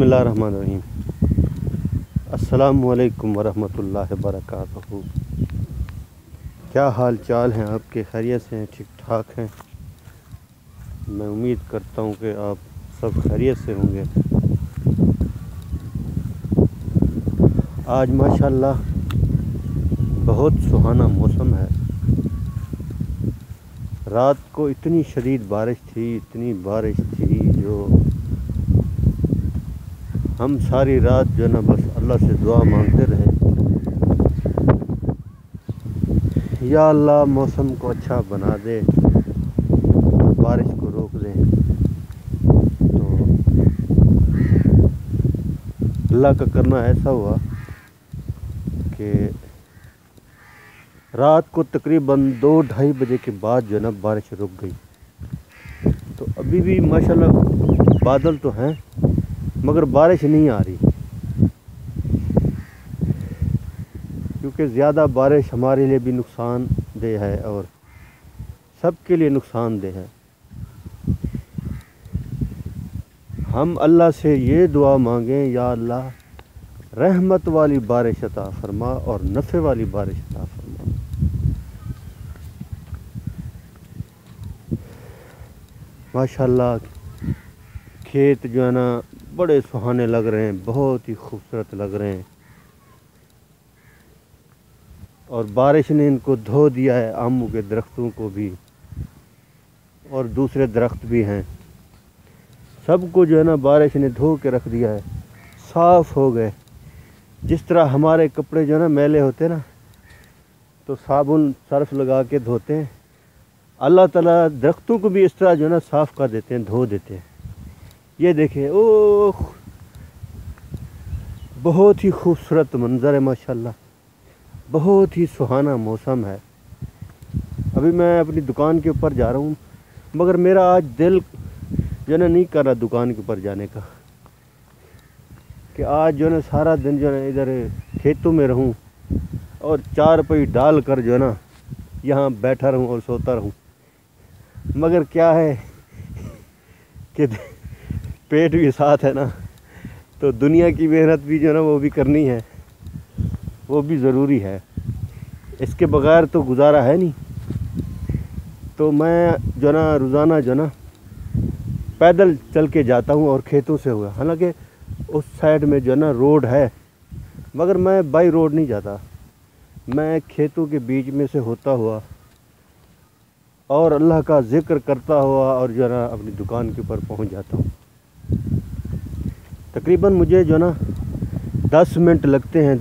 बिस्मिल्लाहिर्रहमानिर्रहीम। अस्सलामु अलैकुम वरहमतुल्लाहि वबरकातुहू। क्या हाल चाल हैं आपके? खैरियत से हैं? ठीक ठाक हैं? मैं उम्मीद करता हूँ कि आप सब खैरियत से होंगे। आज माशाल्लाह बहुत सुहाना मौसम है। रात को इतनी शदीद बारिश थी, इतनी बारिश थी जो हम सारी रात जो है ना बस अल्लाह से दुआ मांगते रहे, या अल्लाह मौसम को अच्छा बना दे, बारिश को रोक दे। तो अल्लाह का करना ऐसा हुआ कि रात को तकरीबन 2-2:30 बजे के बाद जो है ना बारिश रुक गई। तो अभी भी माशाल्लाह बादल तो हैं मगर बारिश नहीं आ रही, क्योंकि ज़्यादा बारिश हमारे लिए भी नुकसानदेह है और सबके लिए नुकसानदेह है। हम अल्लाह से ये दुआ मांगें, या अल्लाह रहमत वाली बारिश अता फरमा और नफ़े वाली बारिश अता फरमा। माशाल्लाह खेत जो है ना बड़े सुहाने लग रहे हैं, बहुत ही खूबसूरत लग रहे हैं और बारिश ने इनको धो दिया है। आमों के दरख्तों को भी और दूसरे दरख्त भी हैं, सबको जो है ना बारिश ने धो के रख दिया है, साफ़ हो गए। जिस तरह हमारे कपड़े जो है ना मैले होते हैं ना तो साबुन सर्फ लगा के धोते हैं, अल्लाह ताला दरख्तों को भी इस तरह जो है ना साफ़ कर देते हैं, धो देते हैं। ये देखिए, ओह बहुत ही खूबसूरत मंज़र है माशाल्लाह, बहुत ही सुहाना मौसम है। अभी मैं अपनी दुकान के ऊपर जा रहा हूँ मगर मेरा आज दिल जो है ना नहीं कर रहा दुकान के ऊपर जाने का, कि आज जो है ना सारा दिन जो है ना इधर खेतों में रहूँ और चारपाई डाल कर जो है ना यहाँ बैठा रहूँ और सोता रहूँ। मगर क्या है कि पेट भी साथ है ना, तो दुनिया की मेहनत भी जो है ना वो भी करनी है, वो भी ज़रूरी है, इसके बगैर तो गुजारा है नहीं। तो मैं जो है ना रोज़ाना जो है ना पैदल चल के जाता हूँ और खेतों से हुआ, हालांकि उस साइड में जो है ना रोड है मगर मैं बाई रोड नहीं जाता, मैं खेतों के बीच में से होता हुआ और अल्लाह का ज़िक्र करता हुआ और जो है ना अपनी दुकान के ऊपर पहुँच जाता हूँ। तकरीबन मुझे जो है ना 10 मिनट लगते हैं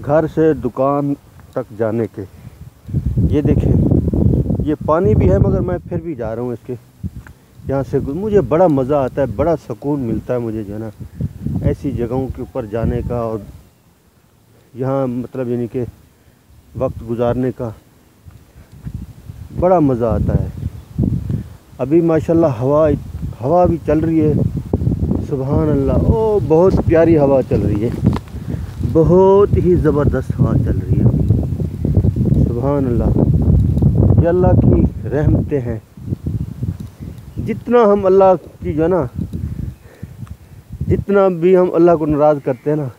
घर से दुकान तक जाने के। ये देखें, ये पानी भी है मगर मैं फिर भी जा रहा हूँ इसके यहाँ से। मुझे बड़ा मज़ा आता है, बड़ा सुकून मिलता है मुझे जो है ना ऐसी जगहों के ऊपर जाने का और यहाँ मतलब यानी कि वक्त गुजारने का बड़ा मज़ा आता है। अभी माशाल्लाह हवा भी चल रही है, सुभान अल्लाह। ओ बहुत प्यारी हवा चल रही है, बहुत ही ज़बरदस्त हवा चल रही है, सुभान अल्लाह। ये अल्लाह की रहमतें हैं। जितना हम अल्लाह की जो है ना, जितना भी हम अल्लाह को नाराज़ करते हैं ना,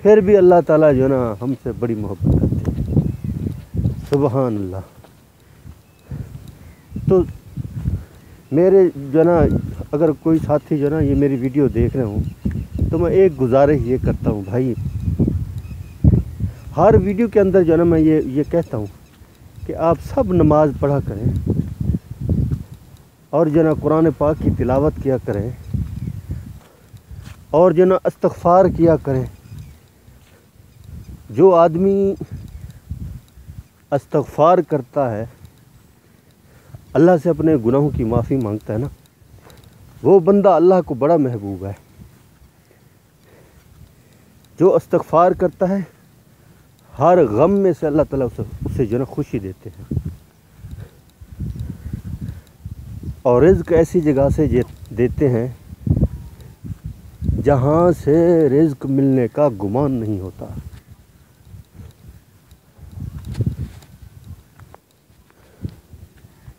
फिर भी अल्लाह ताला जो है ना हमसे बड़ी मोहब्बत करते हैं, सुभान अल्लाह। तो मेरे जो है ना अगर कोई साथी जो है ना ये मेरी वीडियो देख रहे हों तो मैं एक गुजारिश ये करता हूँ भाई, हर वीडियो के अंदर जो है ना मैं ये कहता हूँ कि आप सब नमाज़ पढ़ा करें और जो है ना कुरान पाक की तिलावत किया करें और जो है ना इस्तिग़फ़ार किया करें। जो आदमी इस्तिग़फ़ार करता है, अल्लाह से अपने गुनाहों की माफ़ी मांगता है ना, वो बंदा अल्लाह को बड़ा महबूब है। जो इस्तिग़फ़ार करता है हर गम में से अल्लाह ताला उसे जो है ना खुशी देते हैं और रिज़्क़ ऐसी जगह से देते हैं जहाँ से रिज़्क़ मिलने का गुमान नहीं होता।